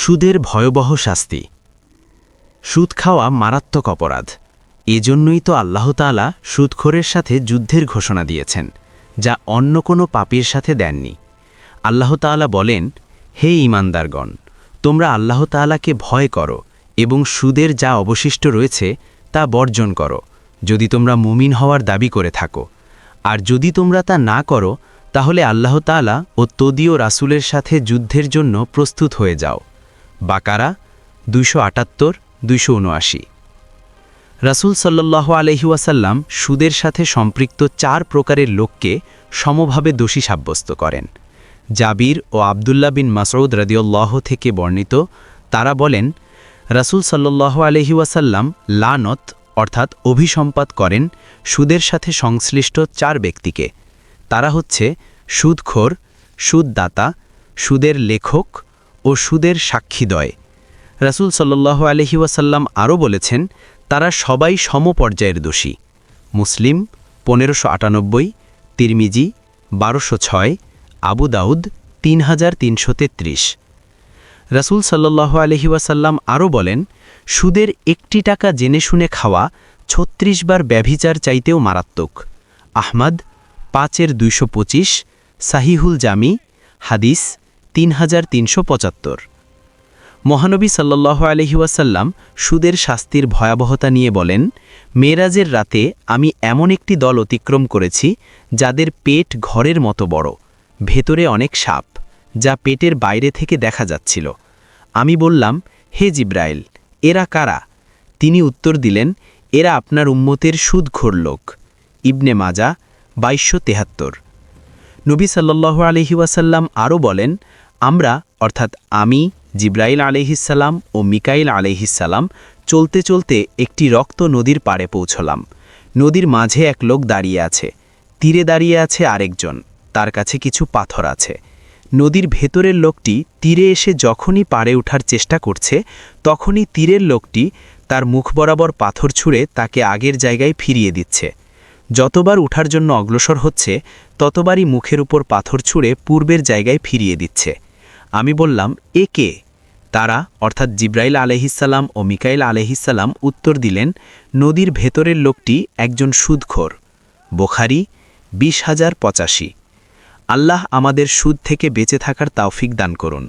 সুদের ভয়াবহ শাস্তি। সুদ খাওয়া মারাত্মক অপরাধ। এজন্যই তো আল্লাহ তাআলা সুদখোরের সাথে যুদ্ধের ঘোষণা দিয়েছেন, যা অন্য কোনো পাপীর সাথে দেননি। আল্লাহ তাআলা বলেন, হে ঈমানদারগণ, তোমরা আল্লাহ তাআলাকে ভয় করো এবং সুদের যা অবশিষ্ট রয়েছে তা বর্জন করো, যদি তোমরা মুমিন হওয়ার দাবি করে থাকো। আর যদি তোমরা তা না করো, তাহলে আল্লাহ তাআলা ও তদীয় রাসূলের সাথে যুদ্ধের জন্য প্রস্তুত হয়ে যাও। বাকারা 278-279। রাসূল সাল্লাল্লাহু আলাইহি ওয়াসাল্লাম সুদের সাথে সম্পৃক্ত 4 প্রকারের লোককে সমভাবে দোষী সাব্যস্ত করেন। জাবির ও আব্দুল্লাহ বিন মাসউদ রাদিয়াল্লাহু থেকে বর্ণিত, তারা বলেন, রাসূল সাল্লাল্লাহু আলাইহি ওয়াসাল্লাম লানত অর্থাৎ অভিসম্পাত করেন সুদের সাথে সংশ্লিষ্ট 4 ব্যক্তিকে। তারা হচ্ছে সুদখোর, সুদদাতা, সুদের লেখক ও সুদের সাক্ষীদ্বয়। রাসূল সাল্লাল্লাহু আলাইহি ওয়াসাল্লাম আরও বলেছেন, তারা সবাই সমপর্যায়ের দোষী। মুসলিম 1598, তিরমিজি 1206, আবু দাউদ 3333। রাসূল সাল্লাল্লাহু আলাইহি ওয়াসাল্লাম আরও বলেন, সুদের 1টি টাকা জেনে শুনে খাওয়া 36 বার ব্যভিচার চাইতেও মারাত্মক। আহমদ 5-225, সাহিহুল জামি হাদিস 3375। মহানবী সাল্লাল্লাহু আলাইহি ওয়াসাল্লাম সুদের শাস্তির ভয়াবহতা নিয়ে বলেন, মেরাজের রাতে আমি এমন একটি দল অতিক্রম করেছি যাদের পেট ঘরের মতো বড়, ভেতরে অনেক সাপ, যা পেটের বাইরে থেকে দেখা যাচ্ছিল। আমি বললাম, হে জিব্রাইল, এরা কারা? তিনি উত্তর দিলেন, এরা আপনার উম্মতের সুদখোর লোক। ইবনে মাজা 2273। নবী সাল্লাল্লাহু আলাইহি ওয়াসাল্লাম আরও বলেন, আমরা অর্থাৎ আমি, জিব্রাইল আলাইহিসসালাম ও মিকাইল আলাইহিসসালাম চলতে চলতে একটি রক্ত নদীর পাড়ে পৌঁছলাম। নদীর মাঝে এক লোক দাঁড়িয়ে আছে, তীরে দাঁড়িয়ে আছে আরেকজন, তার কাছে কিছু পাথর আছে। নদীর ভেতরের লোকটি তীরে এসে যখনই পাড়ে ওঠার চেষ্টা করছে, তখনই তীরের লোকটি তার মুখ বরাবর পাথর ছুঁড়ে তাকে আগের জায়গায় ফিরিয়ে দিচ্ছে। যতবার উঠার জন্য অগ্রসর হচ্ছে, ততবারই মুখের উপর পাথর ছুঁড়ে পূর্বের জায়গায় ফিরিয়ে দিচ্ছে। আমি বললাম, এ কে? তারা অর্থাৎ জিব্রাইল আলাইহিসসালাম ও মিকাইল আলাইহিসসালাম উত্তর দিলেন, নদীর ভেতরের লোকটি একজন সুদখোর। বুখারী 20085। আল্লাহ আমাদের সুদ থেকে বেঁচে থাকার তৌফিক দান করুন।